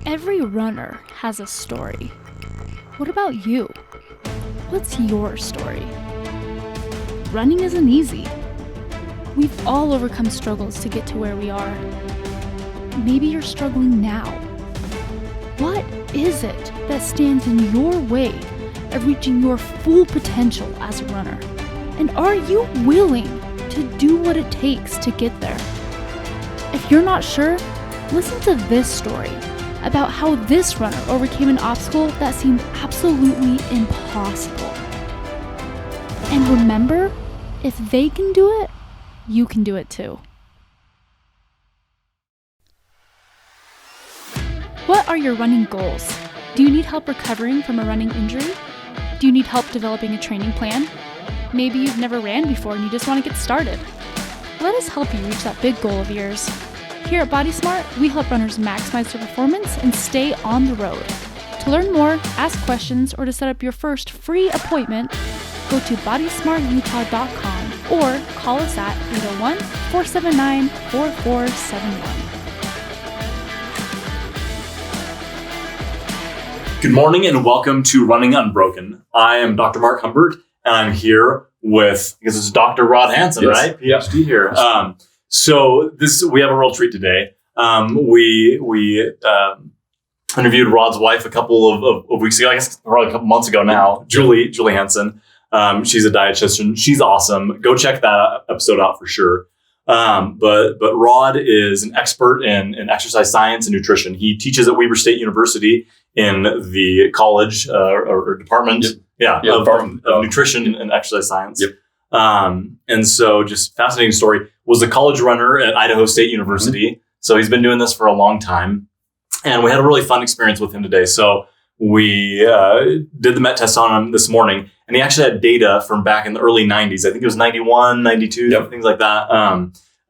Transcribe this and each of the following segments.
Every runner has a story. What about you? What's your story? Running isn't easy. We've all overcome struggles to get to where we are. Maybe you're struggling now. What is it that stands in your way of reaching your full potential as a runner? And are you willing to do what it takes to get there? If you're not sure, listen to this story about how this runner overcame an obstacle that seemed absolutely impossible. And remember, if they can do it, you can do it too. What are your running goals? Do you need help recovering from a running injury? Do you need help developing a training plan? Maybe you've never ran before and you just want to get started. Let us help you reach that big goal of yours. Here at Body Smart, we help runners maximize their performance and stay on the road. To learn more, ask questions, or to set up your first free appointment, go to bodysmartutah.com or call us at 801-479-4471. Good morning and welcome to Running Unbroken. I am Dr. Mark Humbert, and I'm here with, I guess it's Dr. Rod Hansen, yes. Right? PhD here. So we have a real treat today. We interviewed Rod's wife a couple of weeks ago, I guess probably a couple months ago now, Julie Hansen. She's a dietitian. She's awesome. Go check that episode out for sure. But Rod is an expert in exercise science and nutrition. He teaches at Weber State University in the college or department, of nutrition and exercise science. Yep. And so just fascinating story. Was a college runner at Idaho State University. Mm-hmm. So he's been doing this for a long time. And we had a really fun experience with him today. So we did the MET test on him this morning, and he actually had data from back in the early 90s. I think it was 91, 92, things like that,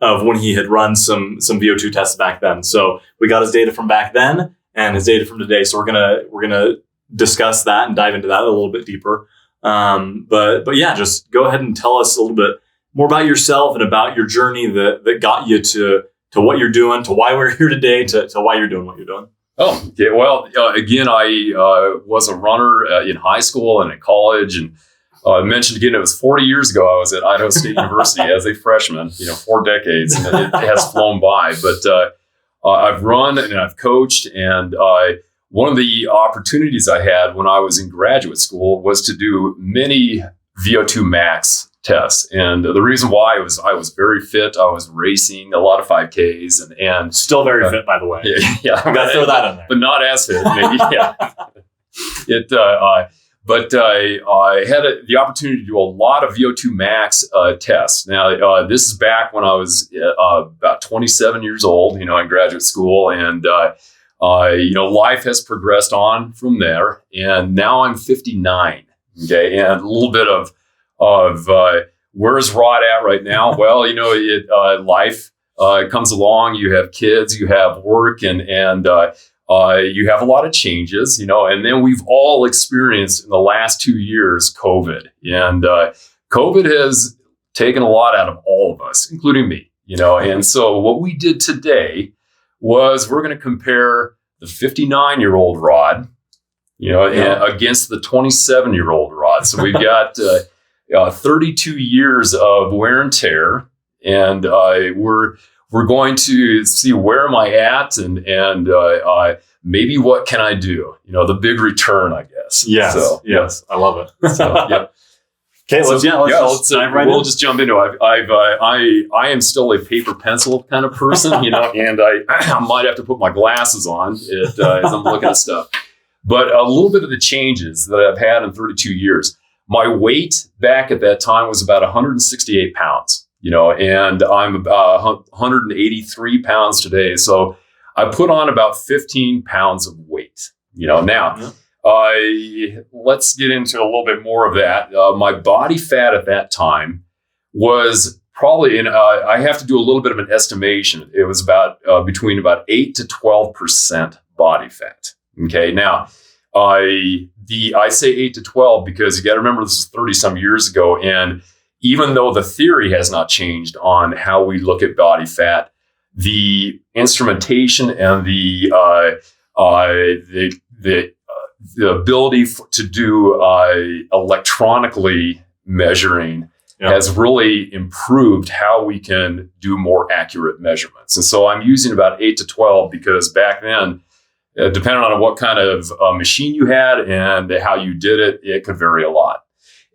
of when he had run some Vo2 tests back then. So we got his data from back then and his data from today. So we're gonna discuss that and dive into that a little bit deeper. But yeah, just go ahead and tell us a little bit more about yourself and about your journey that got you to what you're doing, to why we're here today, to why you're doing what you're doing. Oh, okay. Well, again, I was a runner in high school and in college. And I mentioned again, it was 40 years ago. I was at Idaho State University as a freshman, 4 decades, and it has flown by. But I've run and I've coached. And one of the opportunities I had when I was in graduate school was to do many Vo2 Max tests. And the reason why was I was very fit. I was racing a lot of 5Ks and still very fit, by the way. Yeah. I'm gonna throw that in there. But not as fit, maybe. Yeah. But I had the opportunity to do a lot of Vo2 Max tests. Now, this is back when I was about 27 years old, in graduate school. And, life has progressed on from there. And now I'm 59. Okay. And a little bit of where's Rod at right now? Well, life comes along. You have kids, you have work, and you have a lot of changes, and then we've all experienced in the last 2 years COVID, and COVID has taken a lot out of all of us, including me, and so what we did today was we're going to compare the 59-year-old Rod, against the 27-year-old Rod. So we've got 32 years of wear and tear, and we're going to see where am I at, and maybe what can I do? The big return, I guess. Yes, so, yes, I love it. So, yeah. Okay, let's dive right in. We'll just jump into it. I am still a paper pencil kind of person, and I might have to put my glasses on as I'm looking at stuff. But a little bit of the changes that I've had in 32 years. My weight back at that time was about 168 pounds, and I'm about 183 pounds today. So I put on about 15 pounds of weight, Now, let's get into a little bit more of that. My body fat at that time was probably, I have to do a little bit of an estimation. It was about between about 8 to 12% body fat. Okay, now I say 8 to 12 because you got to remember this is 30 some years ago, and even though the theory has not changed on how we look at body fat, the instrumentation and the ability to do electronically measuring has really improved how we can do more accurate measurements. And so I'm using about 8 to 12 because back then, depending on what kind of machine you had and how you did it, it could vary a lot.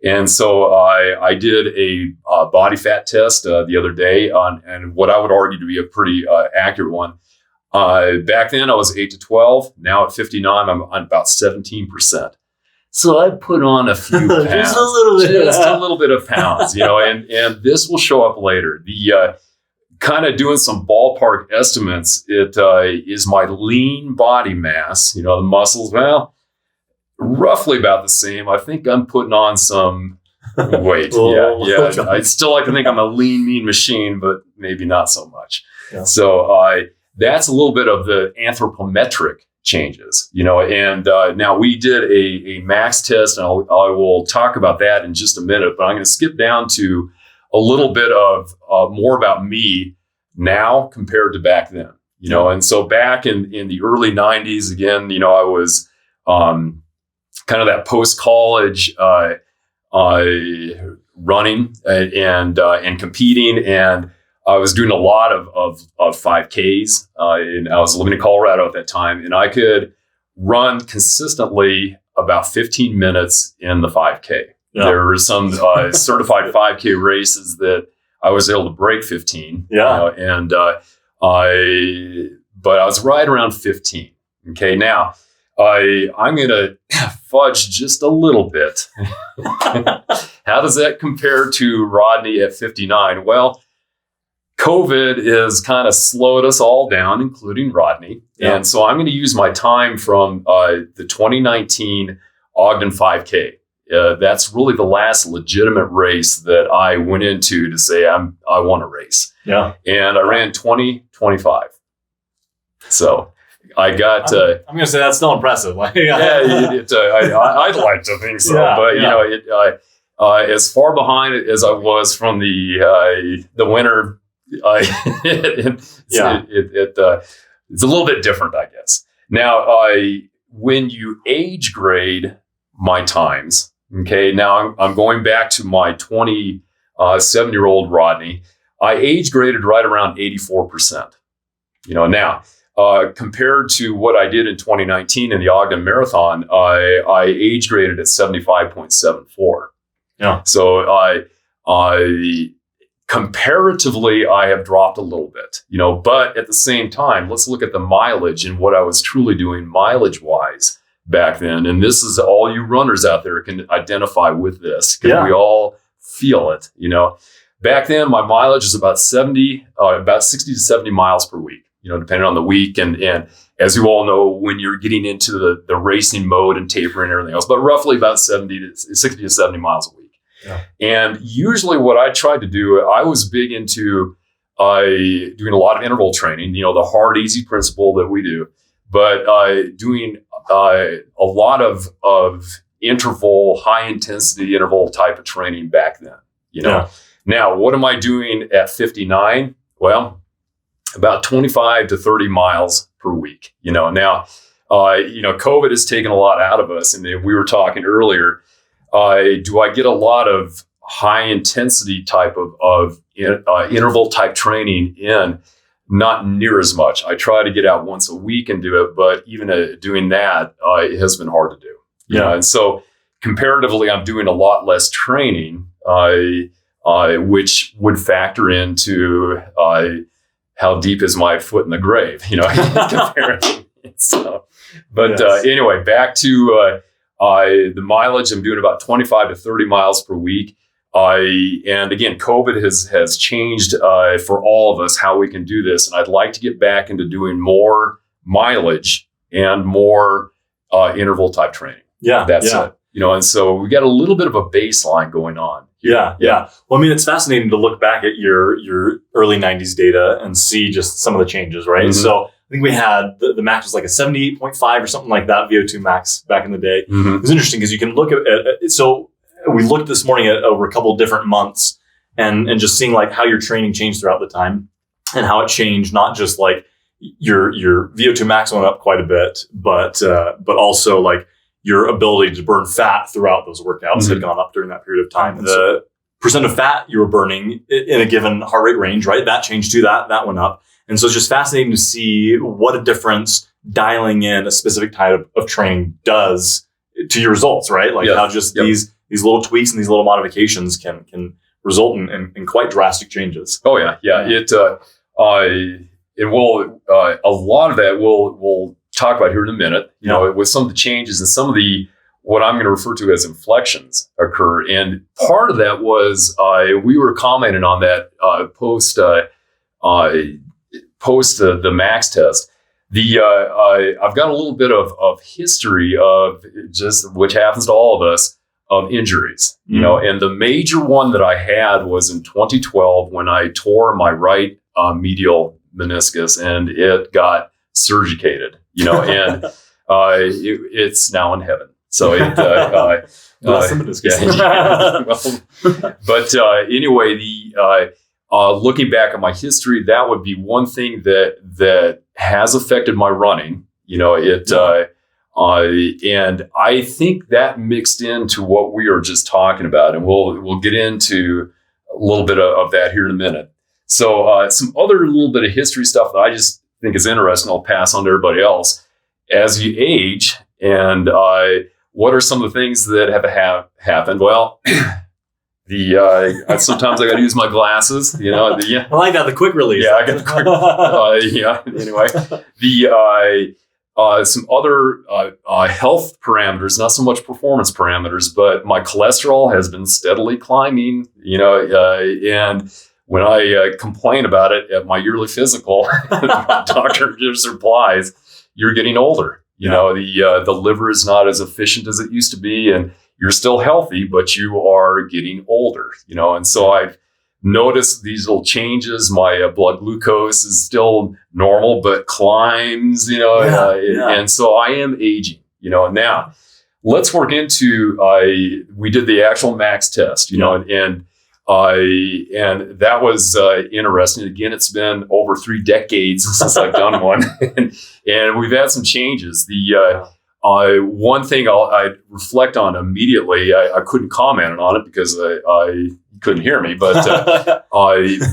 And so I did a body fat test the other day and what I would argue to be a pretty accurate one. Back then I was 8 to 12. Now at 59, I'm on about 17%. So I put on a few pounds, just a little bit of pounds, and this will show up later. The kind of doing some ballpark estimates, it is my lean body mass, the muscles, roughly about the same. I think I'm putting on some weight. I still like to think I'm a lean, mean machine, but maybe not so much. Yeah. So that's a little bit of the anthropometric changes, and now we did a max test, and I will talk about that in just a minute, but I'm going to skip down to a little bit of more about me now compared to back then, and so back in the early 90s, again, I was kind of that post-college running and competing, and I was doing a lot of 5Ks, and I was living in Colorado at that time, and I could run consistently about 15 minutes in the 5K. Yeah. There were some certified 5K races that I was able to break 15. Yeah. But I was right around 15. Okay. Now I'm going to fudge just a little bit. How does that compare to Rodney at 59? Well, COVID has kind of slowed us all down, including Rodney. Yeah. And so I'm going to use my time from the 2019 Ogden 5K. That's really the last legitimate race that I went into to say I want to race. Yeah. And I ran 20:25. So I got. I'm going to say that's still impressive. I'd like to think so, but as far behind as I was from the winter. It's a little bit different, I guess. Now, when you age grade my times, okay, now I'm going back to my 27-year-old Rodney. I age graded right around 84%. Now, compared to what I did in 2019 in the Ogden Marathon, I age graded at 75.74. Yeah. So I comparatively, I have dropped a little bit, but at the same time, let's look at the mileage and what I was truly doing mileage-wise back then. And this is all you runners out there can identify with this because we all feel it, Back then, my mileage is about 60 to 70 miles per week, depending on the week. And as you all know, when you're getting into the racing mode and tapering and everything else, but roughly about 60 to 70 miles a week. Yeah. And usually what I tried to do, I was big into doing a lot of interval training, the hard, easy principle that we do, but doing a lot of interval, high intensity interval type of training back then, Yeah. Now, what am I doing at 59? Well, about 25 to 30 miles per week, Now, COVID has taken a lot out of us. And we were talking earlier, do I get a lot of high intensity type of interval type training in? Not near as much. I try to get out once a week and do it, but even doing that, it has been hard to do. Yeah. And so comparatively, I'm doing a lot less training, which would factor into how deep is my foot in the grave, So, but anyway, back to the mileage. I'm doing about 25 to 30 miles per week. And again, COVID has changed for all of us how we can do this. And I'd like to get back into doing more mileage and more interval type training. Yeah, that's it. And so we got a little bit of a baseline going on. Yeah. Well, I mean, it's fascinating to look back at your early 90s data and see just some of the changes, right? Mm-hmm. So I think we had the max was like a 78.5 or something like that, Vo2 Max back in the day. Mm-hmm. It was interesting because you can look at it. So we looked this morning at over a couple of different months and just seeing like how your training changed throughout the time. and how it changed, not just like your VO2 max went up quite a bit, but also like your ability to burn fat throughout those workouts had gone up during that period of time. The percent of fat you were burning in a given heart rate range, right? That changed too. That went up. And so it's just fascinating to see what a difference dialing in a specific type of training does to your results, right? Like how just these little tweaks and these little modifications can result in quite drastic changes. Oh yeah. It will, a lot of that we'll talk about here in a minute, you know, with some of the changes and some of the, what I'm going to refer to as inflections occur. And part of that was, we were commenting on that, post the max test. I've got a little bit of history of just, which happens to all of us, of injuries, you know, and the major one that I had was in 2012 when I tore my right medial meniscus and it got surgicated, you know, and it's now in heaven. So it, bless the meniscus. But anyway, looking back at my history, that would be one thing that has affected my running. You know, and I think that mixed into what we are just talking about, and we'll get into a little bit of that here in a minute. So some other little bit of history stuff that I just think is interesting, I'll pass on to everybody else. As you age, and what are some of the things that have happened? Well, sometimes I got to use my glasses, you know. I like that, the quick release. Yeah, I got the quick. Anyway, some other health parameters, not so much performance parameters, but my cholesterol has been steadily climbing, you know, and when I complain about it at my yearly physical, the doctor just replies, "You're getting older. You know, the liver is not as efficient as it used to be, and you're still healthy, but you are getting older." You know, and so I've noticed these little changes. My blood glucose is still normal, but climbs. You know, and so I am aging. You know, and now let's work into. We did the actual max test. You know, and that was interesting. Again, it's been over 3 decades since I've done one, and we've had some changes. The one thing I reflect on immediately, I couldn't comment on it because I couldn't hear me. But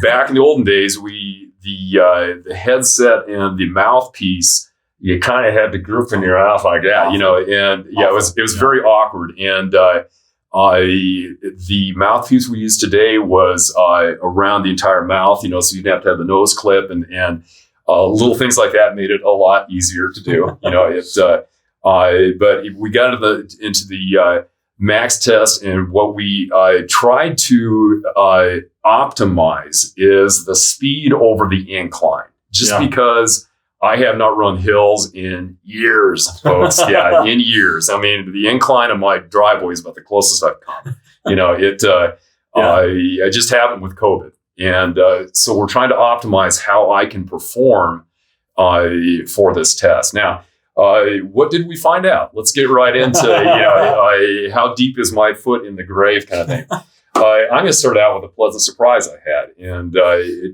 back in the olden days, the headset and the mouthpiece, you kind of had to grip in your mouth like that, you know, and it was very awkward. And the mouthpiece we use today was around the entire mouth, you know, so you'd have to have the nose clip and little things like that made it a lot easier to do. You know, but we got into the max test, and what we tried to optimize is the speed over the incline, just because I have not run hills in years, folks. In years. I mean, the incline of my driveway is about the closest I've come. You know, I just happened with COVID. And so we're trying to optimize how I can perform for this test. Now, what did we find out? Let's get right into how deep is my foot in the grave kind of thing. I'm going to start out with a pleasant surprise I had and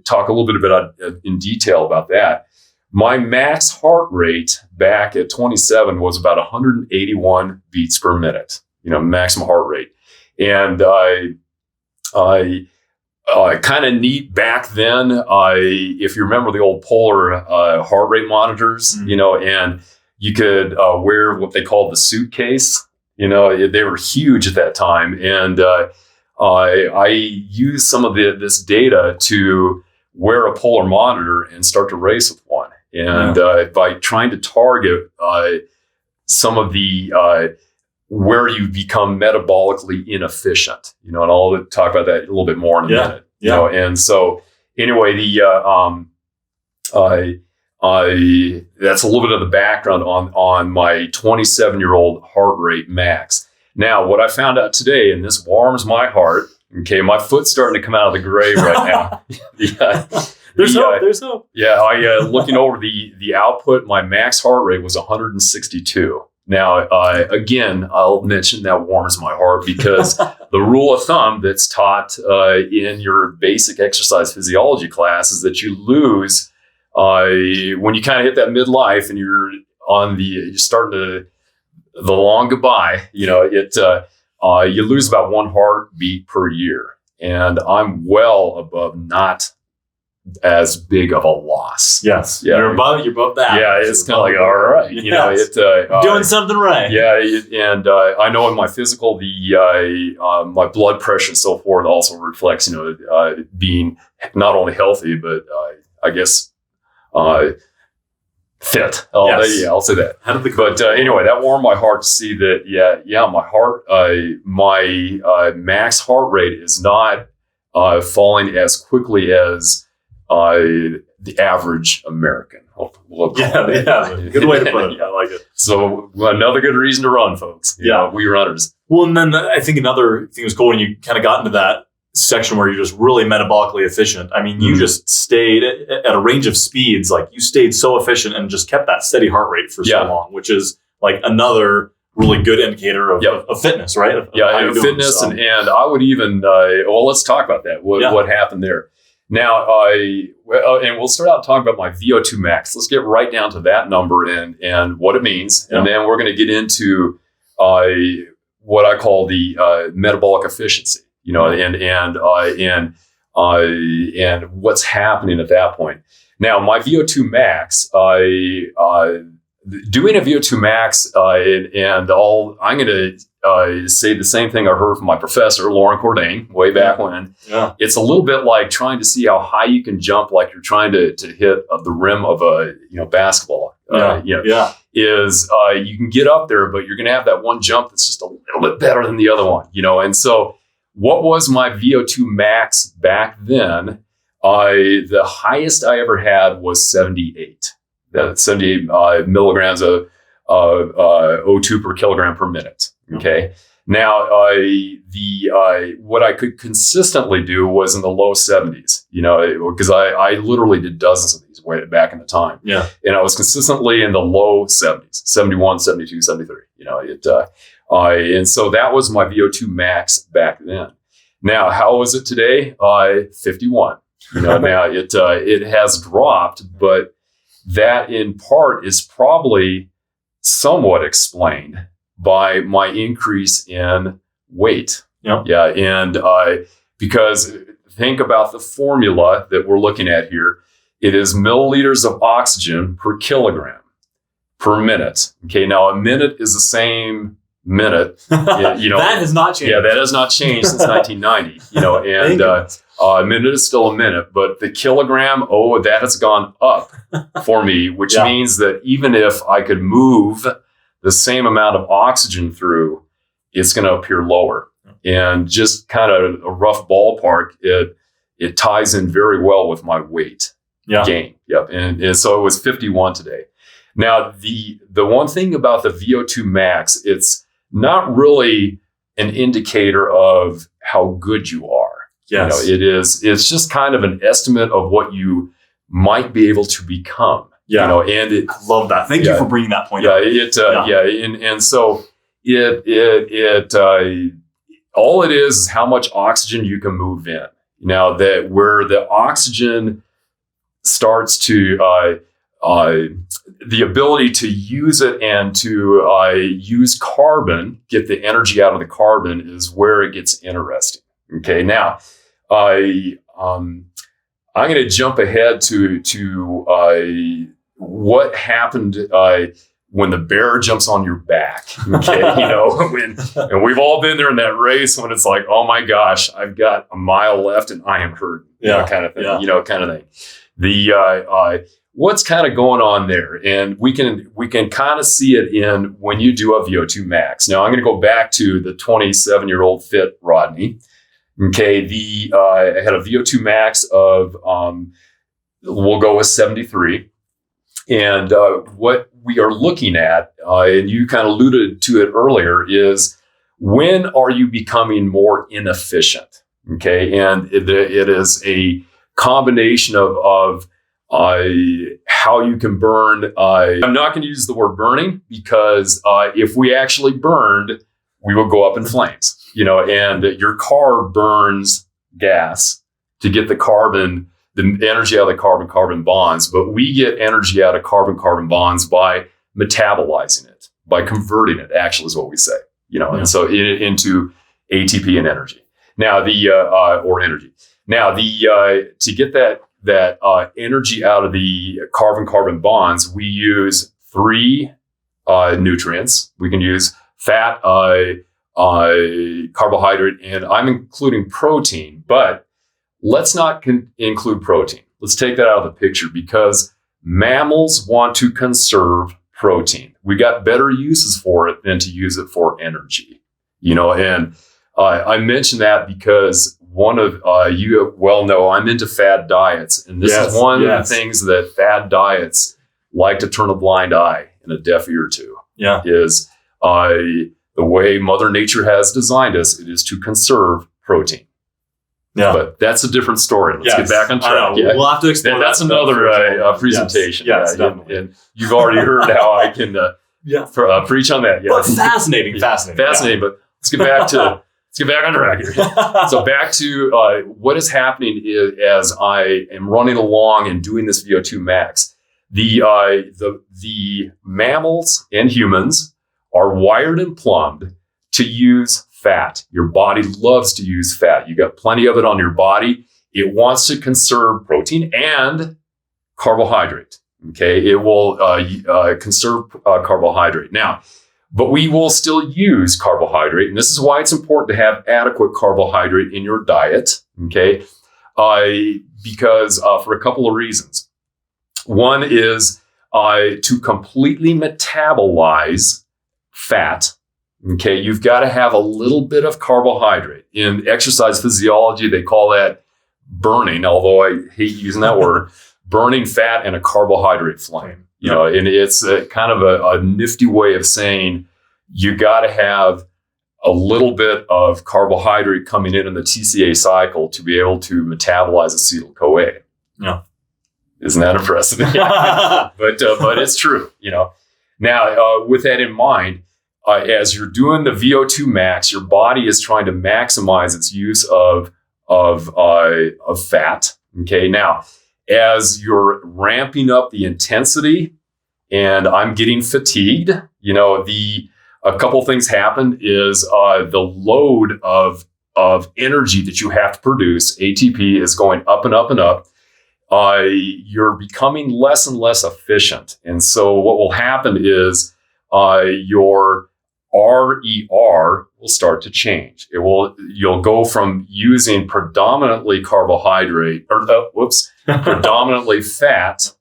talk a little bit about in detail about that. My max heart rate back at 27 was about 181 beats per minute, you know, maximum heart rate. And I kind of neat back then. If you remember the old Polar heart rate monitors, you know, and you could wear what they called the suitcase. You know, they were huge at that time. And I used some of this data to wear a Polar monitor and start to race with one. And by trying to target some of the where you become metabolically inefficient, you know, and I'll talk about that a little bit more in a minute. You know, and so anyway, that's a little bit of the background on my 27-year-old heart rate max. Now, what I found out today, and this warms my heart. Okay, my foot's starting to come out of the grave right now. There's hope. Yeah, looking over the output, my max heart rate was 162. Now, again, I'll mention that warms my heart because the rule of thumb that's taught in your basic exercise physiology class is that you lose when you kind of hit that midlife and you're starting the long goodbye. You lose about 1 heartbeat per year, and I'm well above not as big of a loss. Yes. Yeah. You're above that. Yeah. It's kind of like, all right, doing something right. Yeah. And I know in my physical, my blood pressure and so forth also reflects, being not only healthy, but I guess, fit. Yes. I'll say that. But anyway, that warmed my heart to see that, my heart, my max heart rate is not falling as quickly as the average American. Good way to put it. I like it. So another good reason to run, folks. We runners. Well, and then I think another thing was cool when you kind of got into that section where you're just really metabolically efficient. I mean, you just stayed at a range of speeds, like you stayed so efficient and just kept that steady heart rate for so long, which is like another really good indicator of fitness, right? Of fitness. And I would even, let's talk about that. What happened there? Now, and we'll start out talking about my Vo2 Max. Let's get right down to that number and what it means. And then we're going to get into what I call the metabolic efficiency, and what's happening at that point. Now, my Vo2 Max, doing a Vo2 Max, I'm going to say the same thing I heard from my professor, Lauren Cordain, way back when. Yeah. It's a little bit like trying to see how high you can jump, like you're trying to hit the rim of a basketball. You can get up there, but you're going to have that one jump that's just a little bit better than the other one. And so what was my Vo2 Max back then? The highest I ever had was 78. That's 78 milligrams of O2 per kilogram per minute. Okay. Now, what I could consistently do was in the low 70s, because I literally did dozens of these way back in the time. Yeah. And I was consistently in the low 70s, 71, 72, 73, and so that was my Vo2 Max back then. Now, how is it today? 51. Now it has dropped, but that in part is probably somewhat explained by my increase in weight. Yep. Yeah. And because think about the formula that we're looking at here. It is milliliters of oxygen per kilogram per minute. Okay. Now a minute is the same minute. That has not changed. Yeah, that has not changed since 1990. And a minute is still a minute, but the kilogram, that has gone up for me, which means that even if I could move the same amount of oxygen through, it's going to appear lower. And just kind of a rough ballpark, it ties in very well with my weight gain. Yep. And so it was 51 today. Now, the one thing about the Vo2 Max, it's not really an indicator of how good you are. Yes. It's just kind of an estimate of what you might be able to become. Yeah. And I love that. Thank you for bringing that point up. And so all it is how much oxygen you can move in. Now that where the oxygen starts to the ability to use it and to use carbon, get the energy out of the carbon is where it gets interesting. Okay. Now, I'm going to jump ahead to what happened when the bear jumps on your back. Okay, and we've all been there in that race when it's like, oh my gosh, I've got a mile left and I am hurt. Kind of thing. Kind of thing. What's kind of going on there, and we can kind of see it in when you do a Vo2 Max. Now I'm going to go back to the 27-year-old fit Rodney. Okay, I had a Vo2 Max of we'll go with 73, and what we are looking at, and you kind of alluded to it earlier, is when are you becoming more inefficient? Okay, and it is a combination of how you can burn. I'm not going to use the word burning because if we actually burned, we would go up in flames, and your car burns gas to get the energy out of the carbon-carbon bonds, but we get energy out of carbon-carbon bonds by metabolizing it, by converting it, actually is what we say, and so into ATP and energy. Now or energy. Now to get that energy out of the carbon-carbon bonds, we use 3 nutrients. We can use fat, carbohydrate, and I'm including protein, but let's not include protein. Let's take that out of the picture because mammals want to conserve protein. We got better uses for it than to use it for energy, and I mentioned that because one of you well know I'm into fad diets, and this is one of the things that fad diets like to turn a blind eye and a deaf ear to. Is the way Mother Nature has designed us. It is to conserve protein. But that's a different story. Let's get back on track. We'll have to explore that's another presentation. Yes, definitely. And you've already heard how I can preach on that. But fascinating. But let's get back to. Let's get back on track here. So back to what is happening as I am running along and doing this Vo2 Max. The mammals and humans are wired and plumbed to use fat. Your body loves to use fat. You got plenty of it on your body. It wants to conserve protein and carbohydrate. Okay, it will conserve carbohydrate. Now, but we will still use carbohydrate. And this is why it's important to have adequate carbohydrate in your diet, okay? Because for a couple of reasons. One is to completely metabolize fat, okay? You've got to have a little bit of carbohydrate. In exercise physiology, they call that burning, although I hate using that word, burning fat in a carbohydrate flame. And it's kind of a nifty way of saying you got to have a little bit of carbohydrate coming in the TCA cycle to be able to metabolize acetyl-CoA. Isn't that impressive? But it's true. Now, with that in mind, as you're doing the Vo2 Max, your body is trying to maximize its use of fat. Okay, now, as you're ramping up the intensity and I'm getting fatigued, a couple things happen is the load of energy that you have to produce, ATP, is going up and up and up. You're becoming less and less efficient. And so what will happen is your RER will start to change. You'll go from using predominantly predominantly fat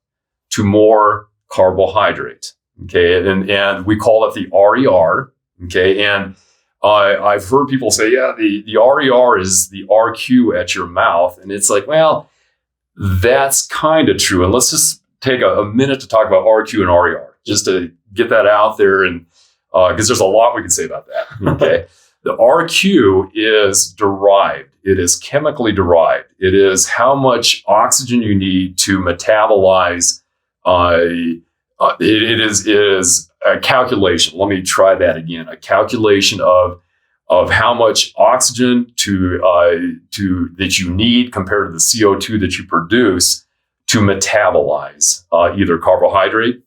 to more carbohydrate. Okay, and we call it the RER. Okay, and I've heard people say, the RER is the RQ at your mouth, and it's like, well, that's kind of true. And let's just take a minute to talk about RQ and RER, just to get that out there, and because there's a lot we can say about that. Okay, the RQ is derived. It is chemically derived. It is how much oxygen you need to metabolize. It is a calculation. Let me try that again. A calculation of how much oxygen that you need compared to the CO2 that you produce to metabolize either carbohydrate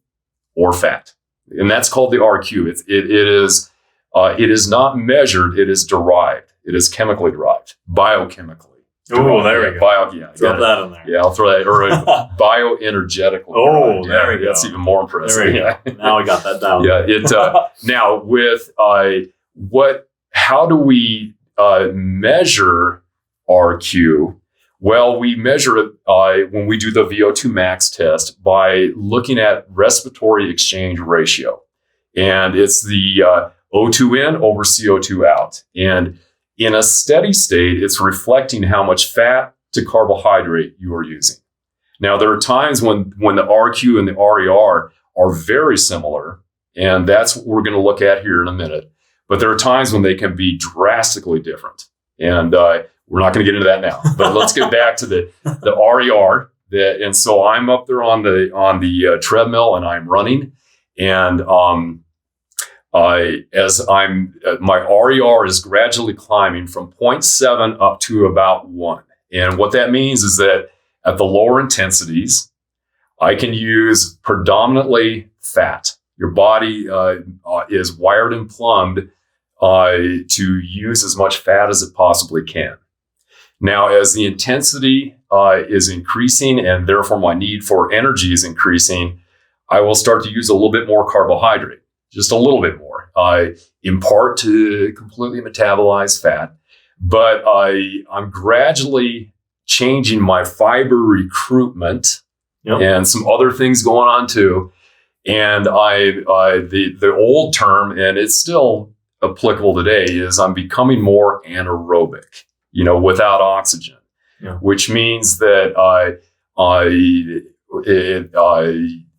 or fat, and that's called the RQ. It is not measured. It is derived. It is chemically derived, biochemically. Oh, there we go. Throw that in there. Yeah, I'll throw that. Or bioenergetically. Oh, there we go. That's even more impressive. There we go. Now we got that down. Now with how do we measure RQ? Well, we measure it when we do the Vo2 Max test by looking at respiratory exchange ratio, and it's the O2 in over CO2 out. And in a steady state, it's reflecting how much fat to carbohydrate you are using. Now, there are times when the RQ and the RER are very similar, and that's what we're going to look at here in a minute. But there are times when they can be drastically different. And we're not going to get into that now. But let's get back to the RER. And so I'm up there on the treadmill and I'm running, and my RER is gradually climbing from 0.7 up to about 1. And what that means is that at the lower intensities, I can use predominantly fat. Your body is wired and plumbed to use as much fat as it possibly can. Now, as the intensity is increasing and therefore my need for energy is increasing, I will start to use a little bit more carbohydrate, just a little bit more, in part to completely metabolize fat. But I'm gradually changing my fiber recruitment and some other things going on too. And the old term, and it's still applicable today, is I'm becoming more anaerobic, without oxygen, which means that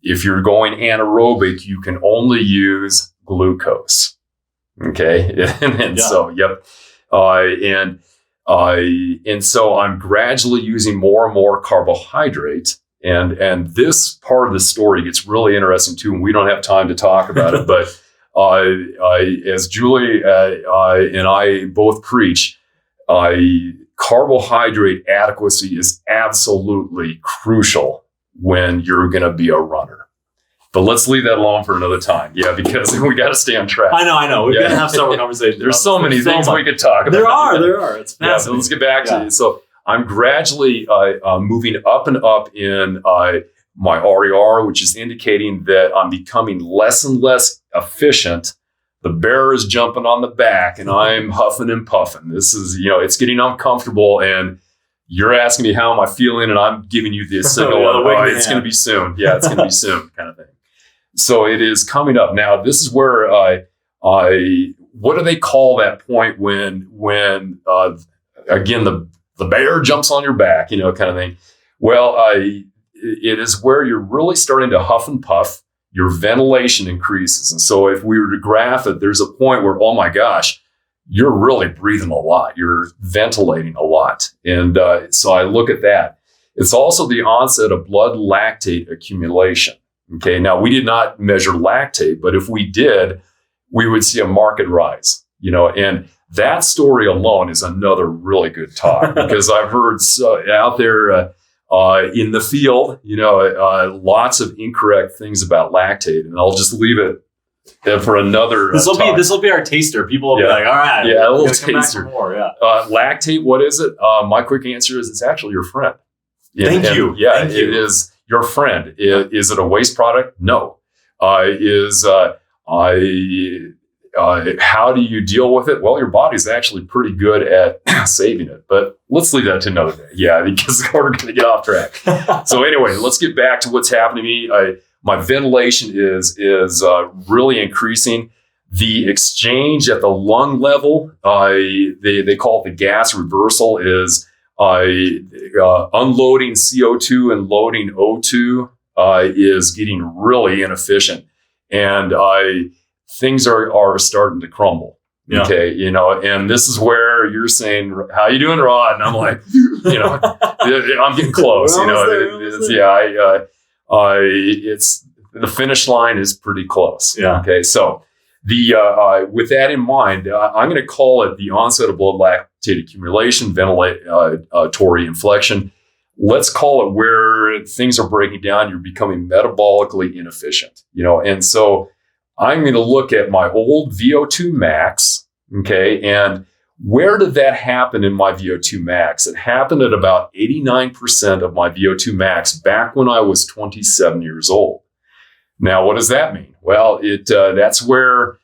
if you're going anaerobic, you can only use glucose. Okay. And so, and so I'm gradually using more and more carbohydrate. And this part of the story gets really interesting too, and we don't have time to talk about it. But as Julie and I both preach, carbohydrate adequacy is absolutely crucial when you're going to be a runner. But let's leave that alone for another time. Yeah, because we got to stay on track. I know. We're going to have several conversations. There's so many things we could talk about. There are. It's fascinating. So let's get back to it. So I'm gradually moving up and up in my RER, which is indicating that I'm becoming less and less efficient. The bear is jumping on the back and I'm huffing and puffing. This is, it's getting uncomfortable, and you're asking me how am I feeling, and I'm giving you the signal it's going to be soon. Yeah, it's going to be soon kind of thing. So it is coming up. Now, this is where what do they call that point when again, the bear jumps on your back, kind of thing? Well, it is where you're really starting to huff and puff. Your ventilation increases. And so if we were to graph it, there's a point where, oh my gosh, you're really breathing a lot. You're ventilating a lot. And so I look at that. It's also the onset of blood lactate accumulation. Okay, now we did not measure lactate, but if we did, we would see a marked rise, and that story alone is another really good talk because I've heard out there in the field, lots of incorrect things about lactate, and I'll just leave it for another. This will be our taster. People will be like, all right, a little taster. More, lactate, what is it? My quick answer is it's actually your friend. Thank you. It is your friend. Is it a waste product? No. How do you deal with it? Well, your body's actually pretty good at saving it, but let's leave that to another day. Yeah, because we're going to get off track. So anyway, let's get back to what's happening to me. My ventilation is really increasing. The exchange at the lung level, they call it the gas reversal, is unloading CO2 and loading O2 is getting really inefficient, and things are starting to crumble. Yeah. Okay, and this is where you're saying, "How you doing, Rod?" And I'm like, I'm getting close. It's the finish line is pretty close. Yeah. Okay, so with that in mind, I'm going to call it the onset of blood lactate accumulation, ventilatory inflection. Let's call it where things are breaking down. You're becoming metabolically inefficient, and so I'm going to look at my old Vo2 Max, okay, and where did that happen in my Vo2 Max? It happened at about 89% of my Vo2 Max back when I was 27 years old. Now, what does that mean? Well, that's where,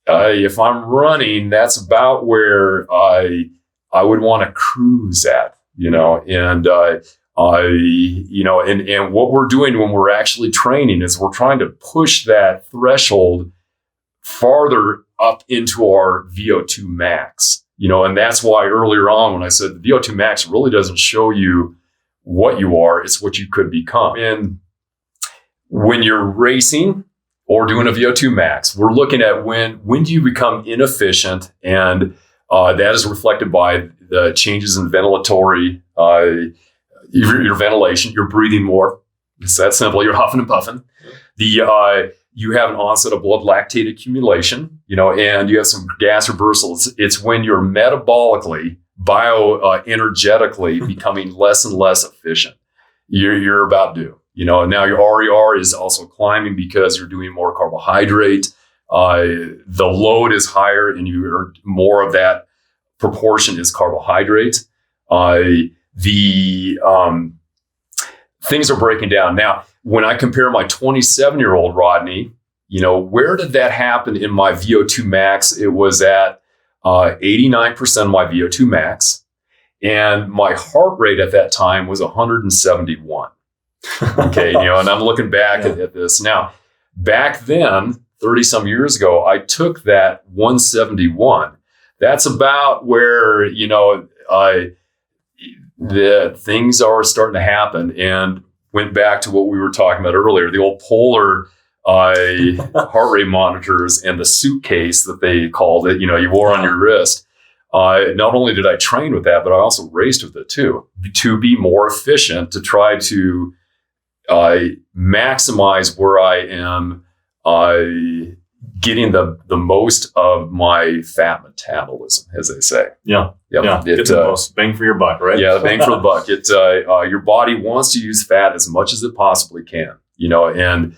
if I'm running, that's about where I would want to cruise at, and what we're doing when we're actually training is we're trying to push that threshold farther up into our Vo2 Max, and that's why earlier on when I said the Vo2 Max really doesn't show you what you are, it's what you could become. And when you're racing or doing a Vo2 Max, we're looking at when do you become inefficient, and that is reflected by the changes in ventilatory your ventilation, you're breathing more. It's that simple. You're huffing and puffing. You have an onset of blood lactate accumulation, and you have some gas reversal. It's when you're metabolically, bioenergetically becoming less and less efficient. You're about due. Now your RER is also climbing because you're doing more carbohydrate. The load is higher, and you're more of that proportion is carbohydrate. Things are breaking down. Now, when I compare my 27-year-old Rodney, where did that happen in my Vo2 max? It was at 89% of my Vo2 max. And my heart rate at that time was 171. Okay, and I'm looking back at this. Now, back then, 30 some years ago, I took that 171. That's about where, the things are starting to happen, and went back to what we were talking about earlier, the old polar heart rate monitors and the suitcase that they called it, you wore on your wrist. Not only did I train with that, but I also raced with it too, to be more efficient, to try to maximize where I am getting the most of my fat metabolism, as they say. Yeah. Get the most bang for your buck, right? Yeah, the bang for the buck. Your body wants to use fat as much as it possibly can, and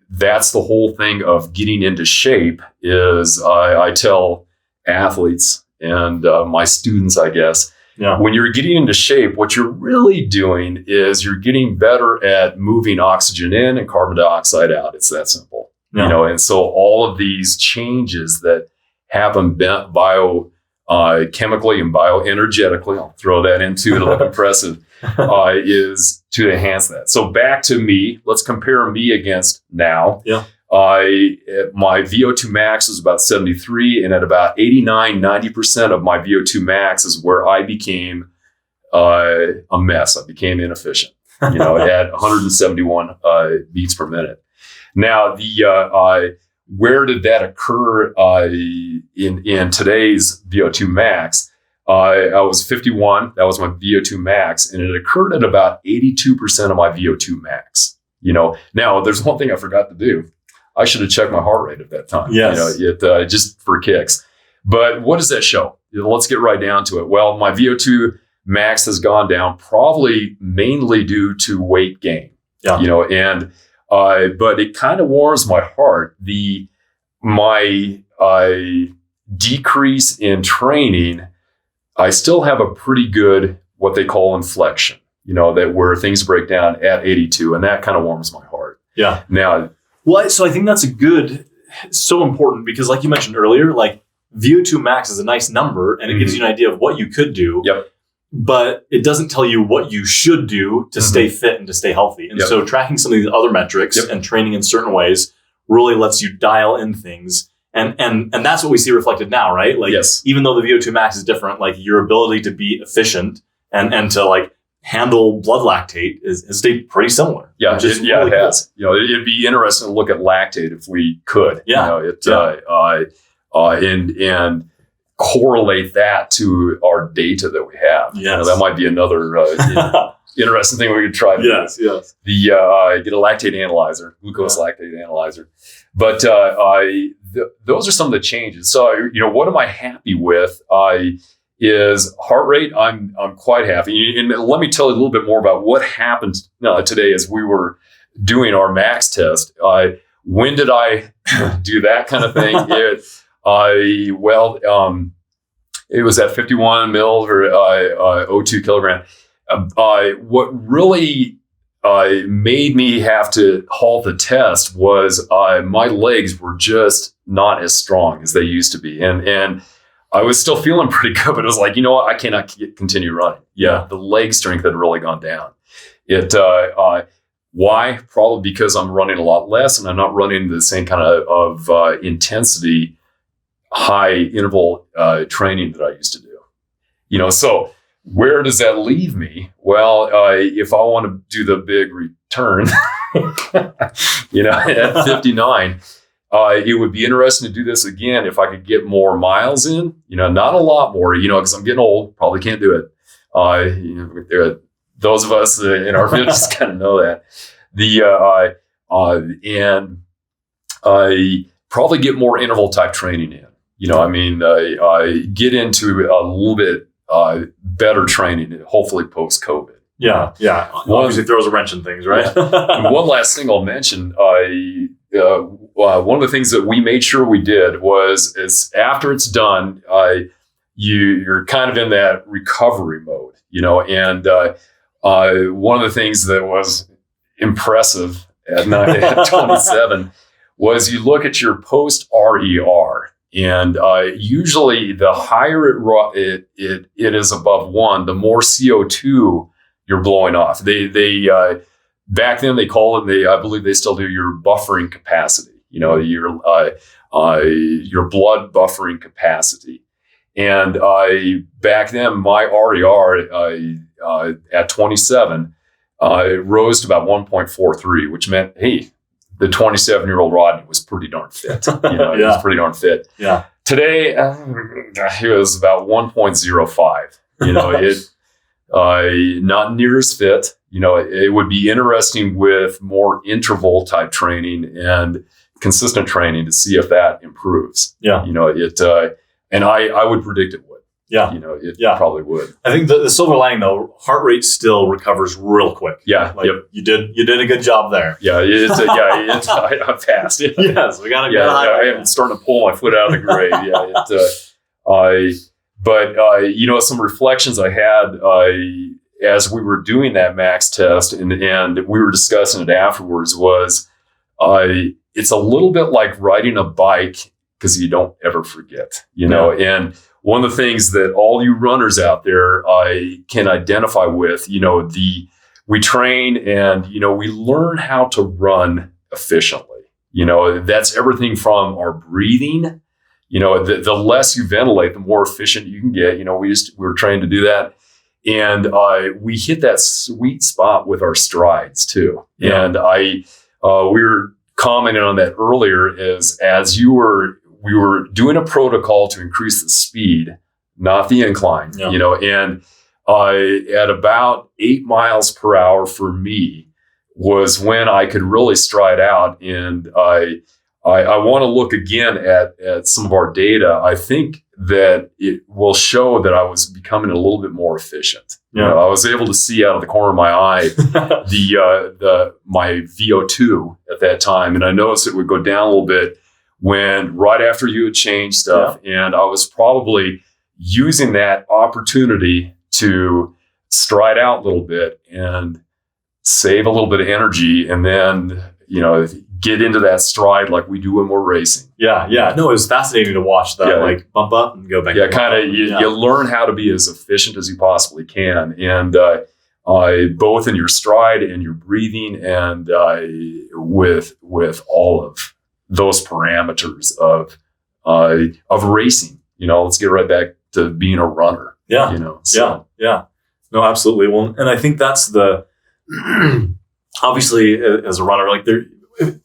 that's the whole thing of getting into shape. Is I tell athletes and my students, I guess, when you're getting into shape, what you're really doing is you're getting better at moving oxygen in and carbon dioxide out. It's that simple, and so all of these changes that happen biochemically and bioenergetically, I'll throw that into to look impressive, is to enhance that. So back to me, let's compare me against now. Yeah. My Vo2 max is about 73, and at about 89, 90% of my Vo2 max is where I became a mess. I became inefficient, at 171 beats per minute. Now, where did that occur in today's Vo2 max? I was 51. That was my Vo2 max, and it occurred at about 82% of my Vo2 max. Now there's one thing I forgot to do. I should have checked my heart rate at that time. Yes. Just for kicks. But what does that show? Let's get right down to it. Well, my Vo2 max has gone down, probably mainly due to weight gain. Yeah. But it kind of warms my heart. My decrease in training, I still have a pretty good, what they call inflection, that where things break down at 82, and that kind of warms my heart. Yeah. Now, so I think that's so important, because like you mentioned earlier, like Vo2 max is a nice number, and it gives you an idea of what you could do. Yep. But it doesn't tell you what you should do to stay fit and to stay healthy. And so tracking some of these other metrics and training in certain ways really lets you dial in things. And that's what we see reflected now, right? Like, even though the Vo2 max is different, like your ability to be efficient and to like handle blood lactate has stayed pretty similar. Yeah, really it has. It'd be interesting to look at lactate if we could. And correlate that to our data that we have. That might be another interesting thing we could try to do. Yes. Get a lactate analyzer, glucose lactate analyzer. But those are some of the changes. So, what am I happy with? Is heart rate. I'm quite happy. And let me tell you a little bit more about what happened today as we were doing our max test. When did I do that kind of thing? It was at 51 mils or O2 kilogram. What really made me have to halt the test was my legs were just not as strong as they used to be. And I was still feeling pretty good, but it was like, what? I cannot continue running. Yeah, the leg strength had really gone down. Why? Probably because I'm running a lot less, and I'm not running the same kind of intensity, high interval training that I used to do. So where does that leave me? Well, if I want to do the big return, at 59, it would be interesting to do this again if I could get more miles in. Not a lot more, because I'm getting old, probably can't do it. Those of us in our fitness kind of know that. And probably get more interval type training in. Get into a little bit better training, hopefully post-COVID. Yeah. Obviously throws a wrench in things, right? And one last thing I'll mention, one of the things that we made sure we did is after it's done, you're kind of in that recovery mode, and one of the things that was impressive at 27 was you look at your post-RER, and usually the higher it is above 1, the more CO2 you're blowing off. They back then they call it, I believe they still do, your buffering capacity, your blood buffering capacity. And back then my RER at 27 rose to about 1.43, which meant, hey, the 27-year-old Rodney was pretty darn fit. He was pretty darn fit. Yeah. Today, he was about 1.05. Not near as fit. It would be interesting with more interval type training and consistent training to see if that improves. Yeah. And I would predict it would. Yeah. It probably would. I think the silver lining though, heart rate still recovers real quick. Yeah. You did a good job there. Yeah. I passed. Yes. We got to I'm starting to pull my foot out of the grave. Some reflections I had, as we were doing that max test and we were discussing it afterwards was, it's a little bit like riding a bike because you don't ever forget, and one of the things that all you runners out there can identify with, we train and, we learn how to run efficiently. That's everything from our breathing. The less you ventilate, the more efficient you can get. We were trained to do that. And we hit that sweet spot with our strides too. Yeah. And we were commenting on that earlier as we were doing a protocol to increase the speed, not the incline, and at about 8 miles per hour for me was when I could really stride out. And I want to look again at some of our data. I think that it will show that I was becoming a little bit more efficient. Yeah. I was able to see out of the corner of my eye my VO2 at that time, and I noticed it would go down a little bit when right after you had changed stuff. Yeah. And I was probably using that opportunity to stride out a little bit and save a little bit of energy, and then get into that stride like we do when we're racing. Yeah. No, it was fascinating to watch that, bump up and go back. Yeah, kind of. You learn how to be as efficient as you possibly can, and both in your stride and your breathing, and with all of those parameters of racing. Let's get right back to being a runner. Yeah. Yeah. No, absolutely. Well, and I think that's the obviously as a runner,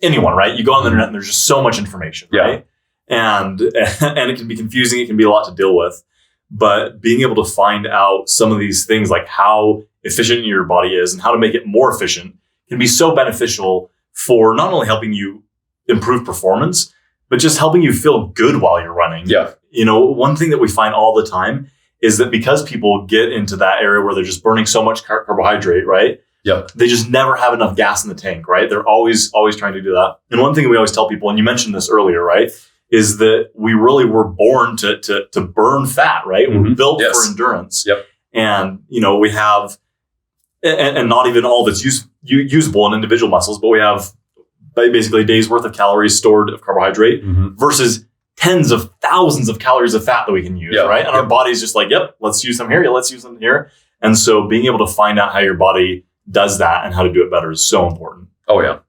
anyone, right? You go on the internet and there's just so much information, right? And it can be confusing. It can be a lot to deal with. But being able to find out some of these things, like how efficient your body is and how to make it more efficient, can be so beneficial for not only helping you improve performance, but just helping you feel good while you're running. Yeah. One thing that we find all the time is that because people get into that area where they're just burning so much carbohydrate, right? Yeah. They just never have enough gas in the tank, right? They're always trying to do that. And one thing we always tell people, and you mentioned this earlier, right, is that we really were born to burn fat, right? Mm-hmm. We're built for endurance. Yep. And, we have, and not even all that's usable in individual muscles, but we have basically a day's worth of calories stored of carbohydrate versus tens of thousands of calories of fat that we can use, right? And our body's just like, yep, let's use some here. Let's use them here. And so being able to find out how your body does that and how to do it better is so important. Oh, yeah.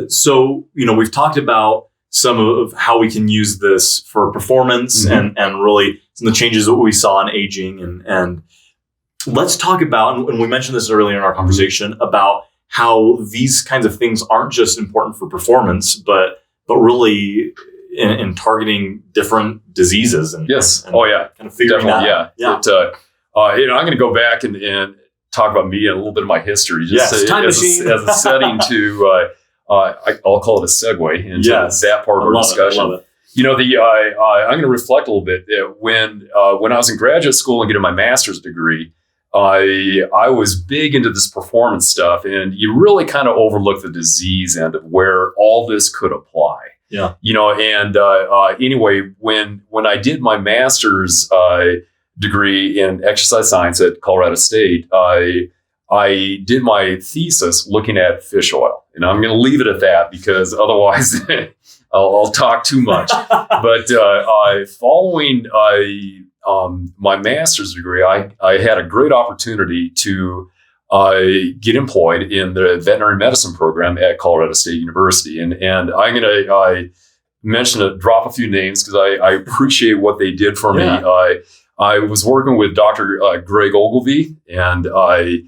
So, we've talked about some of how we can use this for performance and really some of the changes that we saw in aging. And let's talk about, and we mentioned this earlier in our conversation, about how these kinds of things aren't just important for performance, but really in targeting different diseases. And yes. And kind of figuring definitely, that out. Yeah. I'm going to go back and talk about me and a little bit of my history, just as a setting to, I'll call it a segue into that part of our discussion. I love it. I'm going to reflect a little bit. When I was in graduate school and getting my master's degree, I was big into this performance stuff, and you really kind of overlook the disease end of where all this could apply. Yeah. Anyway, when I did my master's degree in exercise science at Colorado State, I did my thesis looking at fish oil, and I'm going to leave it at that because otherwise I'll talk too much. But following my master's degree, I had a great opportunity to get employed in the veterinary medicine program at Colorado State University. And I'm going to drop a few names because I appreciate what they did for me. I was working with Dr. Greg Ogilvie and Dr.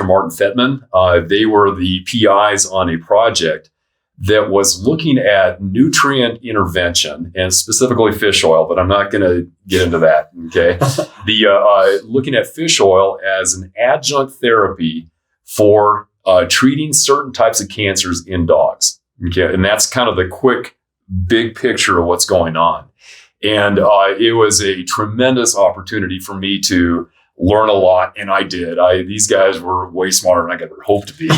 Martin Fettman. They were the PIs on a project that was looking at nutrient intervention and specifically fish oil, but I'm not going to get into that. Okay. Looking at fish oil as an adjunct therapy for treating certain types of cancers in dogs. Okay. And that's kind of the quick, big picture of what's going on. And it was a tremendous opportunity for me to learn a lot. And I did. These guys were way smarter than I could ever hope to be.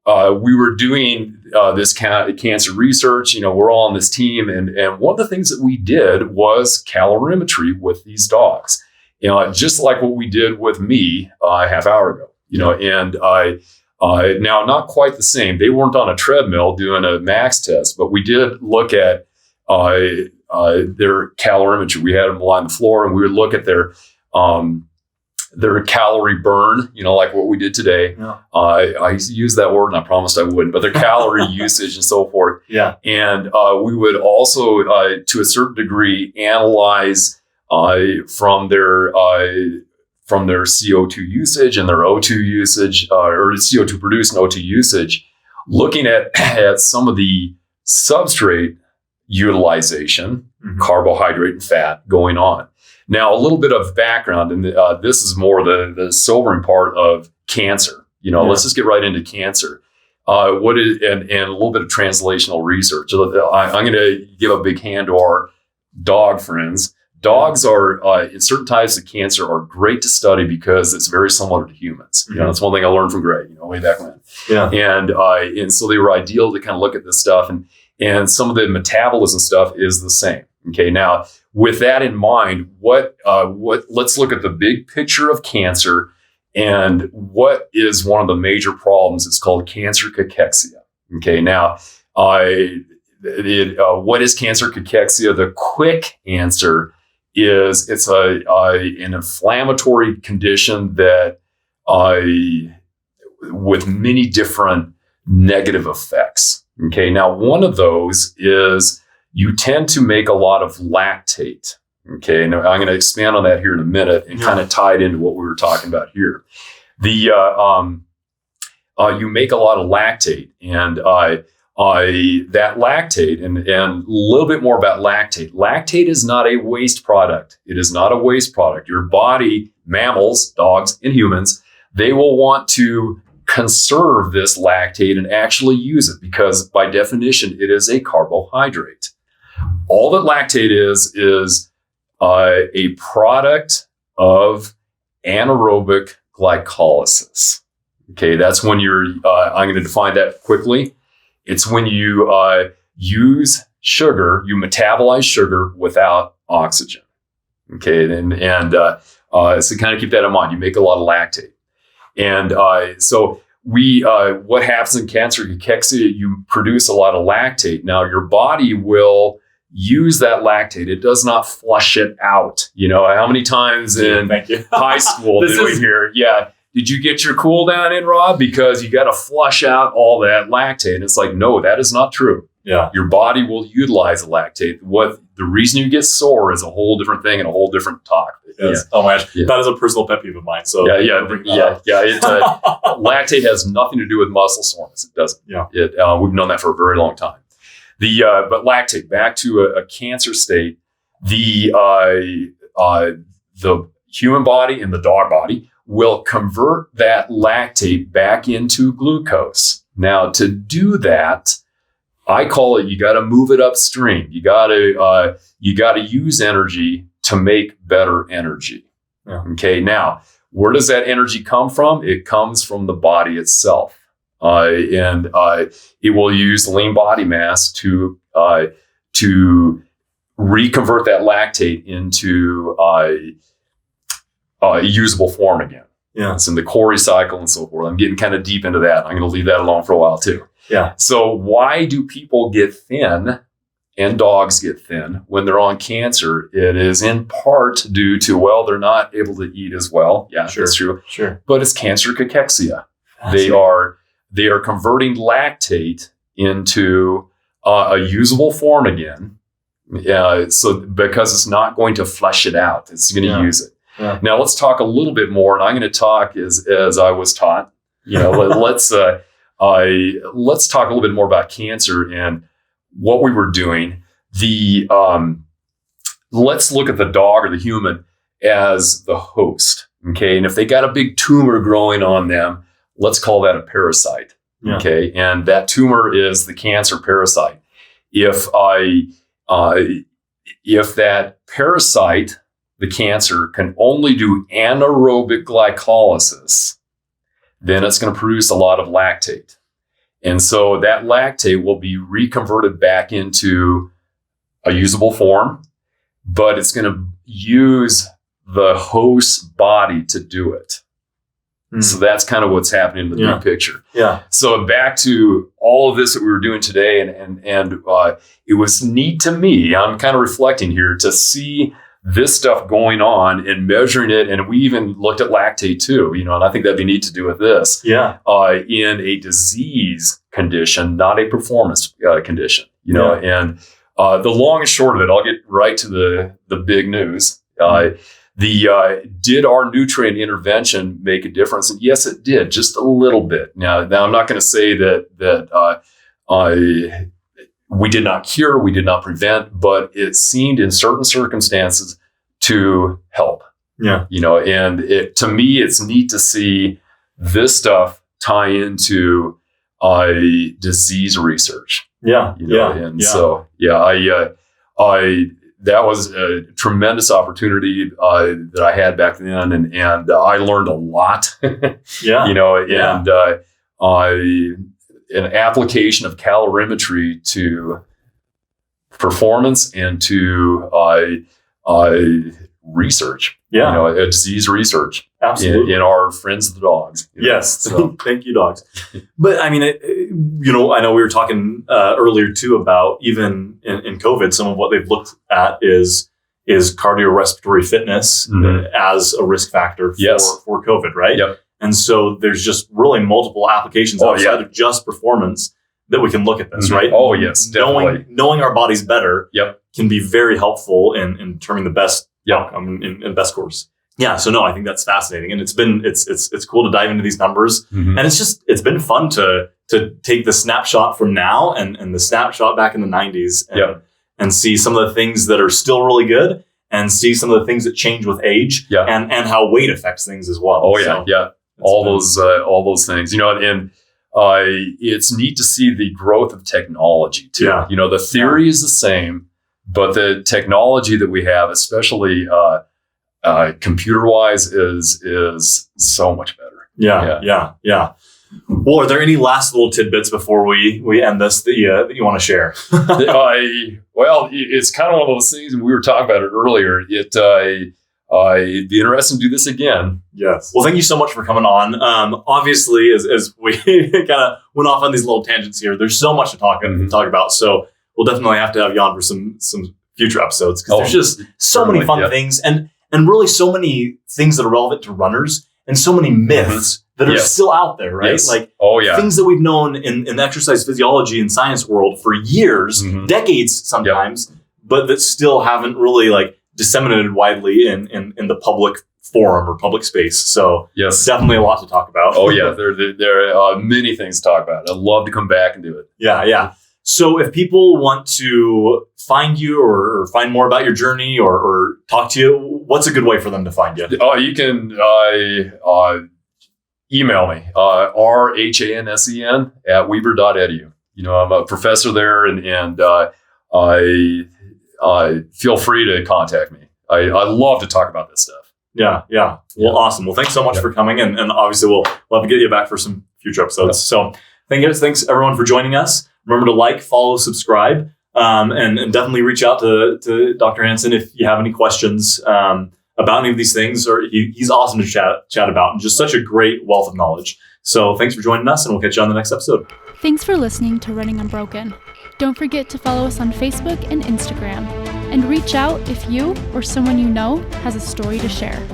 We were doing this kind of cancer research. We're all on this team. And one of the things that we did was calorimetry with these dogs, just like what we did with me a half hour ago, and now not quite the same. They weren't on a treadmill doing a max test, but we did look at their calorimetry. We had them lie on the floor and we would look at their calorie burn, like what we did today. Yeah. I used that word and I promised I wouldn't, but their calorie usage and so forth. Yeah. And we would also, to a certain degree, analyze from their CO2 usage and their O2 usage, or CO2 produced and O2 usage, looking at some of the substrate utilization, carbohydrate and fat going on. Now, a little bit of background, and this is more the sobering part of cancer. Let's just get right into cancer. And a little bit of translational research. I'm going to give a big hand to our dog friends. Dogs are, in certain types of cancer, are great to study because it's very similar to humans. That's one thing I learned from Greg, way back when. Yeah. And so they were ideal to kind of look at this stuff, and some of the metabolism stuff is the same. Okay, now with that in mind, let's look at the big picture of cancer and what is one of the major problems. It's called cancer cachexia. Okay, now what is cancer cachexia? The quick answer is it's an inflammatory condition that with many different negative effects. Okay, now one of those is you tend to make a lot of lactate. Okay, and I'm going to expand on that here in a minute and kind of tie it into what we were talking about here. You make a lot of lactate, and that lactate, and a little bit more about lactate. Lactate is not a waste product. It is not a waste product. Your body, mammals, dogs, and humans, they will want to conserve this lactate and actually use it because by definition, it is a carbohydrate. All that lactate is a product of anaerobic glycolysis. Okay, that's when I'm going to define that quickly. It's when you use sugar, you metabolize sugar without oxygen. Okay, so kind of keep that in mind. You make a lot of lactate. And so what happens in cancer cachexia, you produce a lot of lactate. Now your body will use that lactate. It does not flush it out. How many times in high school did we hear, did you get your cool down in, Rob? Because you got to flush out all that lactate. And it's like, no, that is not true. Yeah. Your body will utilize the lactate. The reason you get sore is a whole different thing and a whole different talk. Yeah. Oh my gosh, that is a personal pet peeve of mine. So lactate has nothing to do with muscle soreness. It doesn't. Yeah. We've known that for a very long time. But lactate, back to a cancer state, the human body and the dog body will convert that lactate back into glucose. Now, to do that, I call it, you got to move it upstream. You got to use energy to make better energy. Yeah. Okay. Now, where does that energy come from? It comes from the body itself. And it will use lean body mass to reconvert that lactate into a usable form again. Yeah. It's in the Cori cycle and so forth. I'm getting kind of deep into that. I'm going to leave that alone for a while too. Yeah. So why do people get thin and dogs get thin when they're on cancer? It is in part due to, well, they're not able to eat as well. Yeah, Sure. that's true. Sure. But it's cancer cachexia. They are converting lactate into a usable form again. So because it's not going to flush it out, it's going to use it. Yeah. Now let's talk a little bit more, and I'm going to talk as I was taught. Let's talk a little bit more about cancer and what we were doing. Let's look at the dog or the human as the host. Okay, and if they got a big tumor growing on them, let's call that a parasite. Yeah. Okay, and that tumor is the cancer parasite. If that parasite, the cancer, can only do anaerobic glycolysis, then it's going to produce a lot of lactate. And so that lactate will be reconverted back into a usable form, but it's going to use the host body to do it. So that's kind of what's happening in the big picture. Yeah. So back to all of this that we were doing today, and it was neat to me. I'm kind of reflecting here to see this stuff going on and measuring it. And we even looked at lactate too, and I think that'd be neat to do with this. Yeah. In a disease condition, not a performance condition, and the long and short of it, I'll get right to the big news. Did our nutrient intervention make a difference? And yes, it did, just a little bit. Now I'm not going to say that we did not cure, we did not prevent, but it seemed in certain circumstances to help. Yeah. And to me, it's neat to see this stuff tie into disease research. Yeah. So that was a tremendous opportunity that I had back then, and I learned a lot. An application of calorimetry to performance and to research. A disease research. Absolutely. In our friends the dogs. Yes. So. Thank you, dogs. But I mean, I know we were talking earlier too about even in COVID, some of what they've looked at is cardiorespiratory fitness as a risk factor for COVID, right? Yep. And so there's just really multiple applications outside of just performance that we can look at this, right? Oh, yes, definitely. Knowing our bodies better can be very helpful in determining the best outcome and best course. Yeah. So no, I think that's fascinating. And it's cool to dive into these numbers. And it's been fun to take the snapshot from now and the snapshot back in the 90s and see some of the things that are still really good and see some of the things that change with age and how weight affects things as well. Oh yeah. So all those things, and it's neat to see the growth of technology too. Yeah. The theory is the same, but the technology that we have, especially computer-wise, is so much better. Yeah. Well, are there any last little tidbits before we end this that you want to share? Well, it's kind of one of those things, and we were talking about it earlier. It'd be interesting to do this again. Yes. Well, thank you so much for coming on. Obviously, as we kind of went off on these little tangents here, there's so much to talk about. So we'll definitely have to have you on for some future episodes because there's just so many fun things and really so many things that are relevant to runners and so many myths that are still out there, right? Yes. Like things that we've known in the exercise physiology and science world for years, decades sometimes, but that still haven't really disseminated widely in the public forum or public space. So definitely a lot to talk about. There are many things to talk about. I'd love to come back and do it. Yeah. So if people want to find you or find more about your journey or talk to you, what's a good way for them to find you? You can email me, rhansen@weber.edu. I'm a professor there, and feel free to contact me. I love to talk about this stuff. Yeah. Well, awesome. Well, thanks so much for coming, and obviously we'll have to get you back for some future episodes. So thanks everyone for joining us. Remember to like, follow, subscribe, and definitely reach out to Dr. Hansen if you have any questions about any of these things. Or he's awesome to chat about, and just such a great wealth of knowledge. So thanks for joining us, and we'll catch you on the next episode. Thanks for listening to Running Unbroken. Don't forget to follow us on Facebook and Instagram, and reach out if you or someone you know has a story to share.